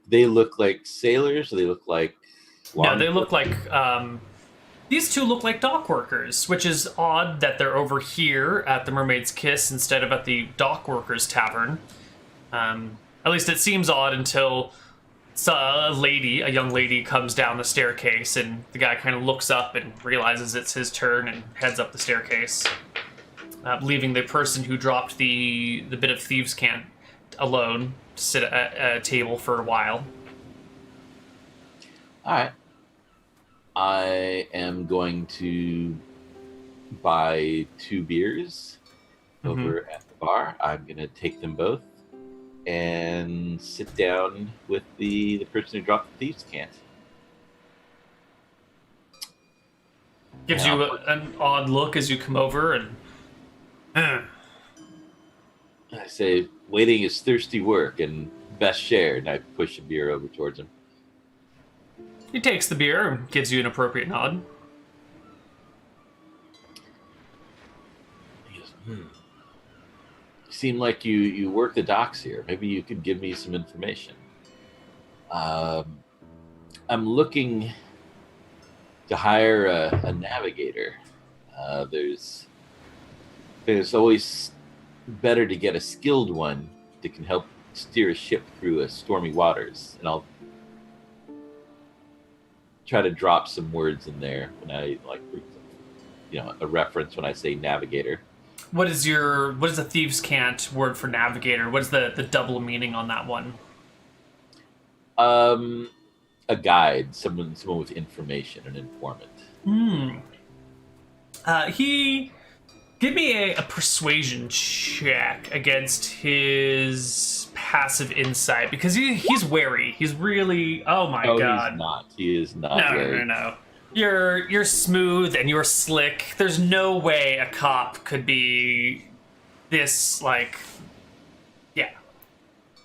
They look like sailors, or they look like... No, they look like... these two look like dockworkers, which is odd that they're over here at the Mermaids Kiss instead of at the Dockworkers Tavern. At least it seems odd until a young lady comes down the staircase, and the guy kind of looks up and realizes it's his turn and heads up the staircase, leaving the person who dropped the bit of thieves' cant alone to sit at a table for a while. All right. I am going to buy 2 beers over at the bar. I'm going to take them both and sit down with the person who dropped the thieves' cant. Gives you an odd look as you come over, and I say, waiting is thirsty work and best shared, and I push a beer over towards him. he takes the beer and gives you an appropriate nod. He goes, You seem like you work the docks here. Maybe you could give me some information. I'm looking to hire a navigator. There's always better to get a skilled one that can help steer a ship through stormy waters, and I'll try to drop some words in there when I a reference when I say navigator. What is the thieves' cant word for navigator? What is the double meaning on that one? A guide, someone with information, an informant. Give me a persuasion check against his passive insight, because he's wary. He's really, oh my god. He's not. He is not wary. No. You're smooth and you're slick. There's no way a cop could be this, like, yeah.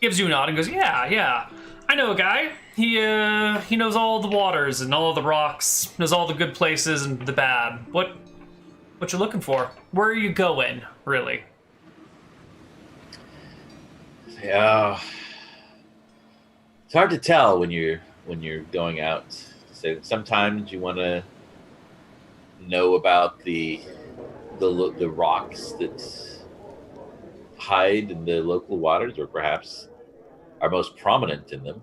Gives you a nod and goes, yeah. I know a guy. He knows all the waters and all the rocks, knows all the good places and the bad. What you looking for? Where are you going, really? Yeah, it's hard to tell when you're going out. So sometimes you want to know about the rocks that hide in the local waters, or perhaps are most prominent in them.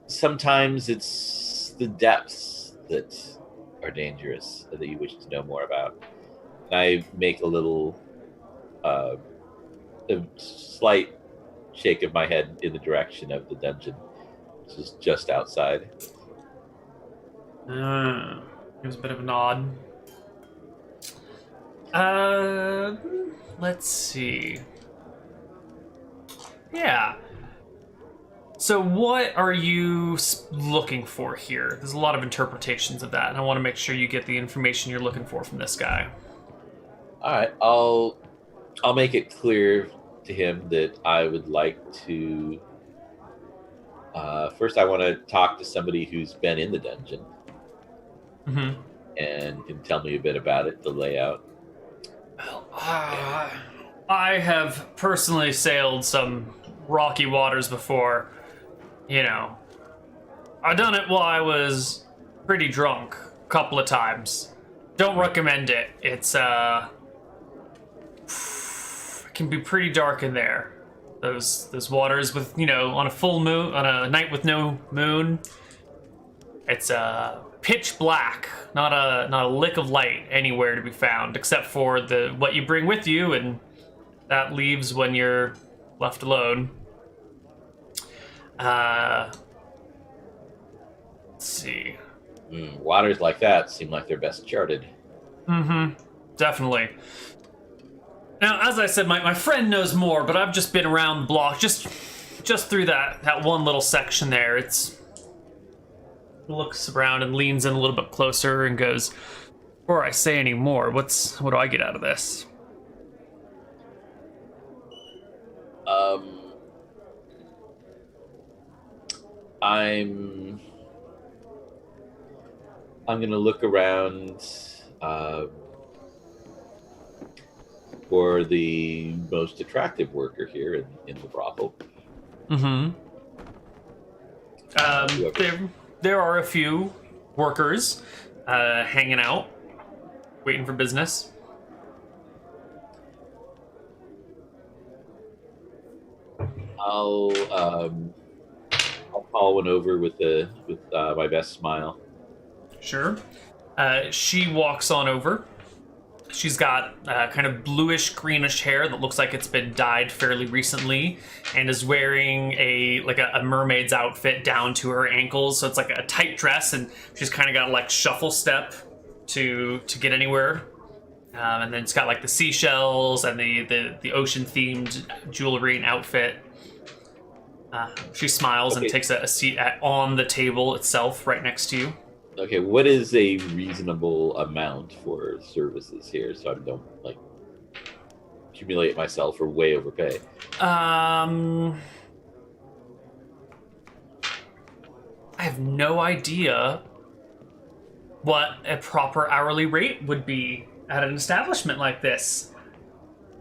Sometimes it's the depths that are dangerous that you wish to know more about. And I make a little a slight shake of my head in the direction of the dungeon, which is just outside. Gives a bit of a nod. Let's see. Yeah. So what are you looking for here? There's a lot of interpretations of that, and I want to make sure you get the information you're looking for from this guy. All right, I'll I'll make it clear to him that I would like to. First, I want to talk to somebody who's been in the dungeon Mm-hmm. and can tell me a bit about it, the layout. I have personally sailed some rocky waters before. You know, I done it while I was pretty drunk a couple of times. Don't recommend it. It's it can be pretty dark in there. Those waters with, you know, on a full moon, on a night with no moon, it's pitch black. Not a lick of light anywhere to be found except for what you bring with you, and that leaves when you're left alone. Let's see. Waters like that seem like they're best charted. Mm-hmm. Definitely. Now, as I said, my friend knows more, but I've just been around the block, just through that one little section there. Looks around and leans in a little bit closer and goes, before I say any more, what do I get out of this? I'm gonna look around for the most attractive worker here in the brothel. Mm-hmm. There are a few workers hanging out, waiting for business. I'll call one over with my best smile. Sure. She walks on over. She's got kind of bluish greenish hair that looks like it's been dyed fairly recently, and is wearing a mermaid's outfit down to her ankles. So it's like a tight dress, and she's kind of got like shuffle step to get anywhere. And then it's got like the seashells and the ocean themed jewelry and outfit. She smiles and takes a seat on the table itself, right next to you. Okay, what is a reasonable amount for services here, so I don't like accumulate myself or way overpay? I have no idea what a proper hourly rate would be at an establishment like this.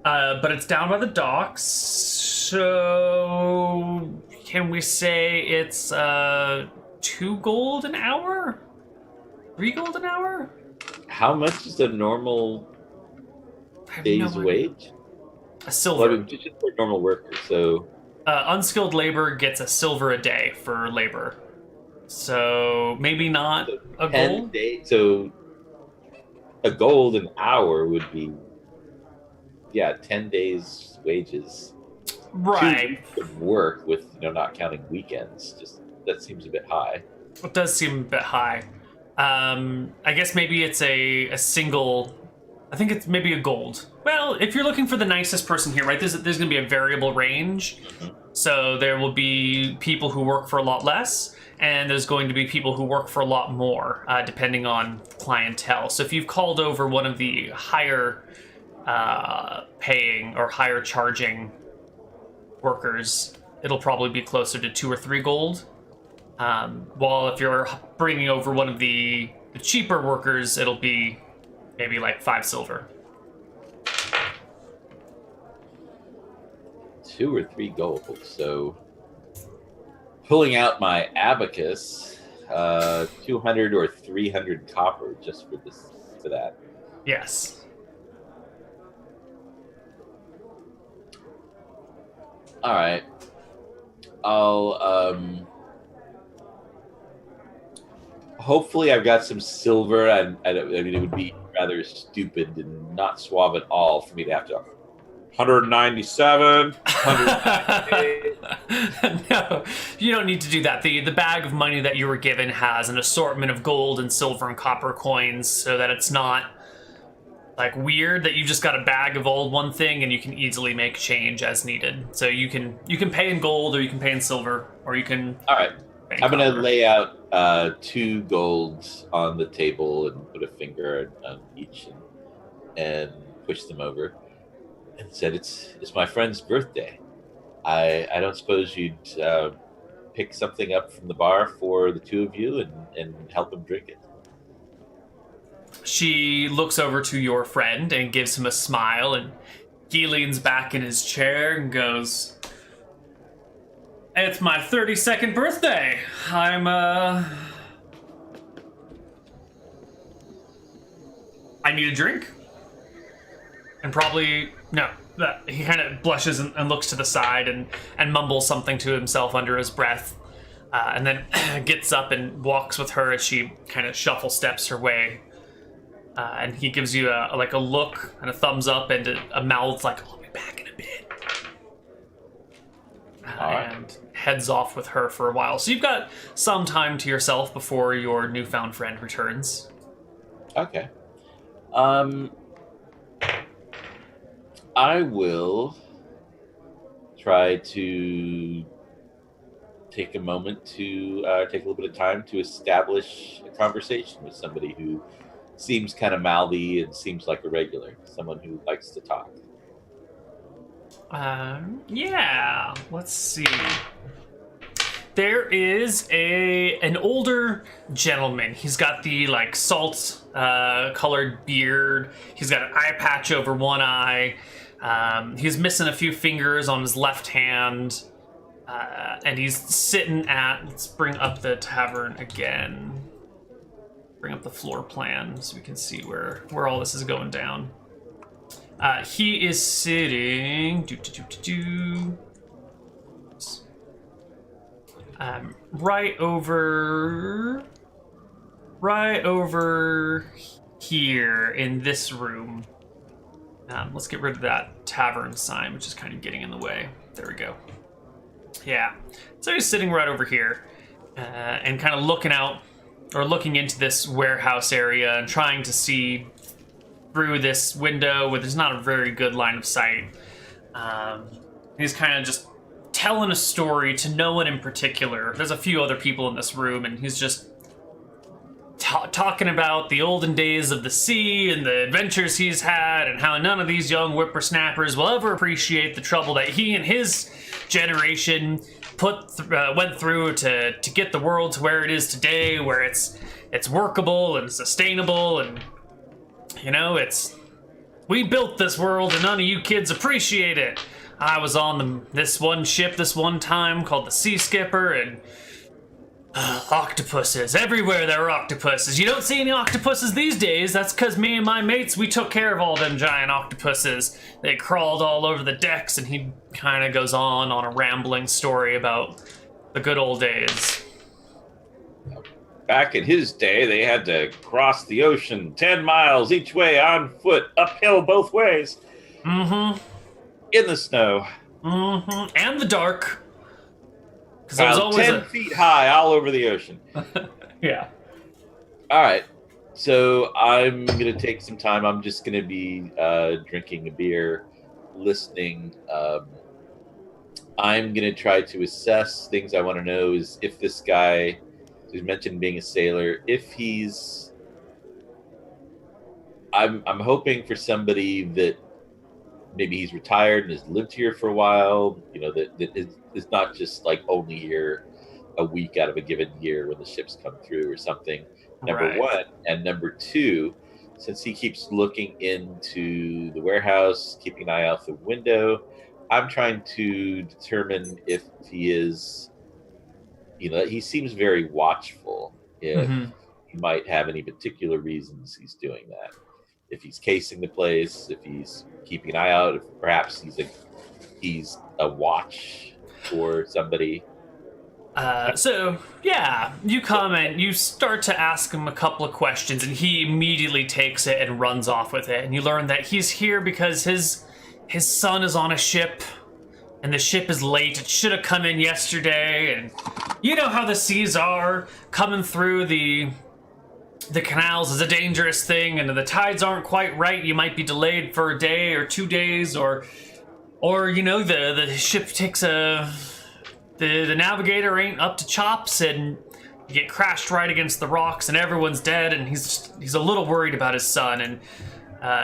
But it's down by the docks, so can we say it's 2 gold an hour? 3 gold an hour? How much is a normal day's wage? A silver. Well, just for a normal worker, so... unskilled labor gets a silver a day for labor. So maybe not a gold? So a gold an hour would be, 10 days wages. Right. 2 weeks of work with, not counting weekends. Just that seems a bit high. It does seem a bit high. I guess maybe it's a single. I think it's maybe a gold. Well, if you're looking for the nicest person here, right? There's going to be a variable range. Mm-hmm. So there will be people who work for a lot less, and there's going to be people who work for a lot more, depending on clientele. So if you've called over one of the higher paying or higher charging workers, it'll probably be closer to 2 or 3 gold. While if you're bringing over one of the cheaper workers, it'll be maybe like 5 silver. 2 or 3 gold. So pulling out my abacus, 200 or 300 copper just for that. Yes. All right. I'll hopefully I've got some silver. I mean, it would be rather stupid and not suave at all for me to have to 197, 198. No, you don't need to do that. The bag of money that you were given has an assortment of gold and silver and copper coins, so that it's not like weird that you just got a bag of all one thing and you can easily make change as needed. So you can pay in gold, or you can pay in silver, or you can. All right. I'm going to lay out 2 golds on the table and put a finger on each and push them over. and said, "It's my friend's birthday. I don't suppose you'd pick something up from the bar for the two of you and help him drink it." She looks over to your friend and gives him a smile, and he leans back in his chair and goes, "It's my 32nd birthday. I need a drink." And probably, no, he kind of blushes and looks to the side and mumbles something to himself under his breath. And then gets up and walks with her as she kind of shuffle steps her way. And he gives you a look and a thumbs up and a mouth like, "I'll be back in a bit." And heads off with her for a while. So you've got some time to yourself before your newfound friend returns. Okay. I will try to take a moment to take a little bit of time to establish a conversation with somebody who seems kind of mouthy and seems like a regular, someone who likes to talk. Yeah, let's see. There is an older gentleman. He's got the salt colored beard. He's got an eye patch over one eye. He's missing a few fingers on his left hand. And he's sitting at, let's bring up the tavern again. Bring up the floor plan so we can see where all this is going down. He is sitting right over here in this room. Let's get rid of that tavern sign, which is kind of getting in the way. There we go. Yeah, so he's sitting right over here and kind of looking into this warehouse area and trying to see through this window where there's not a very good line of sight. He's kind of just telling a story to no one in particular. There's a few other people in this room, and he's just talking about the olden days of the sea and the adventures he's had and how none of these young whippersnappers will ever appreciate the trouble that he and his generation went through to get the world to where it is today, where it's workable and sustainable, and we built this world and none of you kids appreciate it. I was on this one ship this one time called the Sea Skipper, and octopuses. Everywhere there are octopuses. You don't see any octopuses these days. That's because me and my mates, we took care of all them giant octopuses. They crawled all over the decks, and he kind of goes on a rambling story about the good old days. Back in his day, they had to cross the ocean 10 miles each way on foot, uphill both ways. Mm-hmm. In the snow. Mm-hmm. And the dark. Because it was always 10 feet high all over the ocean. Yeah. All right. So I'm going to take some time. I'm just going to be drinking a beer, listening. I'm going to try to assess things I want to know is if this guy who's mentioned being a sailor, if he's... I'm hoping for somebody that maybe he's retired and has lived here for a while, that is not just only here a week out of a given year when the ships come through or something. Number one. And number two, since he keeps looking into the warehouse, keeping an eye out the window, I'm trying to determine if he is, he seems very watchful. If he might have any particular reasons he's doing that. If he's casing the place, if he's keeping an eye out, if perhaps he's a watch for somebody. You comment, you start to ask him a couple of questions, and he immediately takes it and runs off with it. And you learn that he's here because his son is on a ship, and the ship is late. It should have come in yesterday, and you know how the seas are. Coming through the canals is a dangerous thing, and if the tides aren't quite right, you might be delayed for a day or 2 days, or the ship takes the navigator ain't up to chops, and you get crashed right against the rocks, and everyone's dead, and he's a little worried about his son, and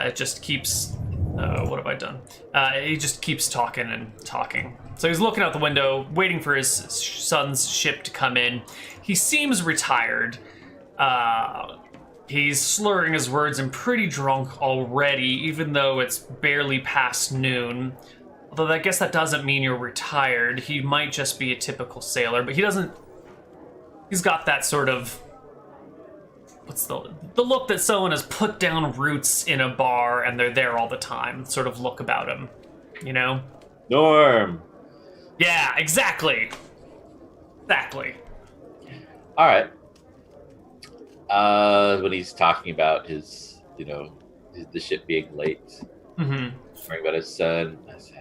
it just keeps What have I done? He just keeps talking and talking. So he's looking out the window, waiting for his son's ship to come in. He seems retired. He's slurring his words and pretty drunk already, even though it's barely past noon. Although I guess that doesn't mean you're retired. He might just be a typical sailor, but he doesn't... He's got that sort of... What's the look that someone has put down roots in a bar and they're there all the time sort of look about him, you know? Norm. Yeah, exactly. Exactly. All right. When he's talking about his, the ship being late, talking about his son, I say,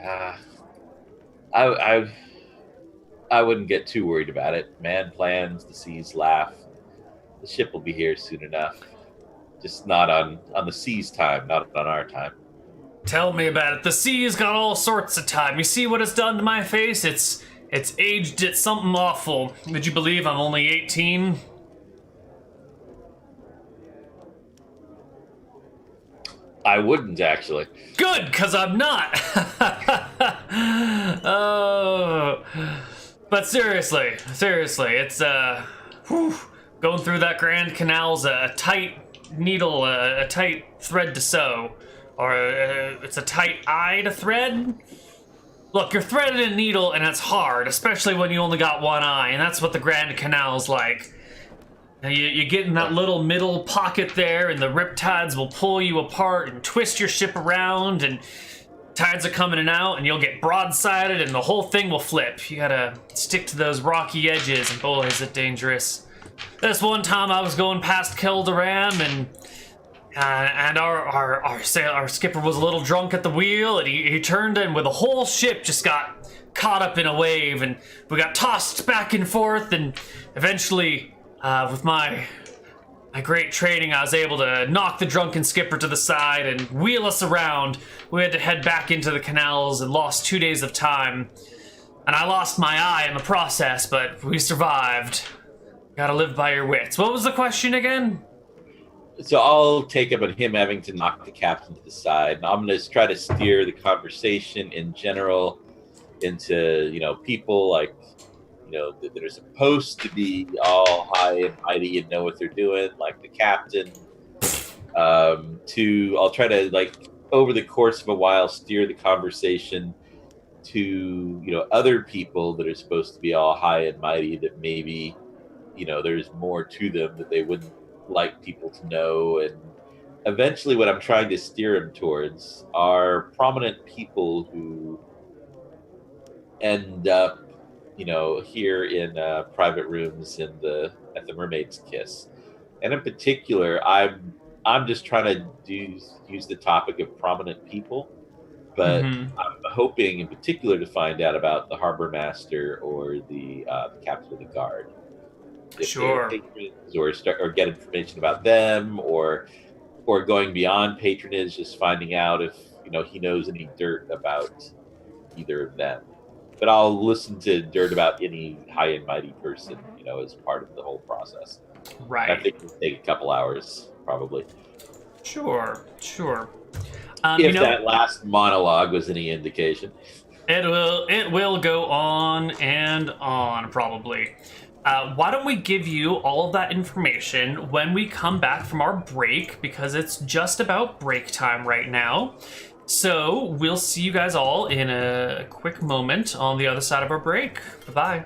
I wouldn't get too worried about it. Man plans, the seas laugh. The ship will be here soon enough. Just not on the sea's time, not on our time. Tell me about it. The sea's got all sorts of time. You see what it's done to my face? It's aged it something awful. Would you believe I'm only 18? I wouldn't, actually. Good, because I'm not. Oh. But seriously, it's, going through that Grand Canal's a tight needle, a tight thread to sew. Or it's a tight eye to thread. Look, you're threading a needle and it's hard, especially when you only got one eye, and that's what the Grand Canal's like. Now you get in that little middle pocket there, and the riptides will pull you apart and twist your ship around, and tides are coming in and out, and you'll get broadsided, and the whole thing will flip. You gotta stick to those rocky edges, and boy, is it dangerous. This one time I was going past Keldaram, and our skipper was a little drunk at the wheel, and he turned in with the whole ship just got caught up in a wave, and we got tossed back and forth, and eventually, with my great training, I was able to knock the drunken skipper to the side and wheel us around. We had to head back into the canals and lost 2 days of time, and I lost my eye in the process, but we survived. Gotta live by your wits. What was the question again? So I'll take up on him having to knock the captain to the side. And I'm going to try to steer the conversation in general into, people like, that are supposed to be all high and mighty and know what they're doing, like the captain. I'll try to, over the course of a while, steer the conversation to, other people that are supposed to be all high and mighty that maybe, there's more to them that they wouldn't like people to know. And eventually what I'm trying to steer him towards are prominent people who end up, here in private rooms at the Mermaids Kiss. And in particular, I'm just trying to use the topic of prominent people, but I'm hoping in particular to find out about the harbor master or the captain of the guard. If sure. Patrons or get information about them, or going beyond patronage, just finding out if he knows any dirt about either of them. But I'll listen to dirt about any high and mighty person, as part of the whole process. Right. I think it'll take a couple hours, probably. Sure. If that last monologue was any indication. It will go on and on, probably. Why don't we give you all of that information when we come back from our break, because it's just about break time right now. So we'll see you guys all in a quick moment on the other side of our break. Bye-bye.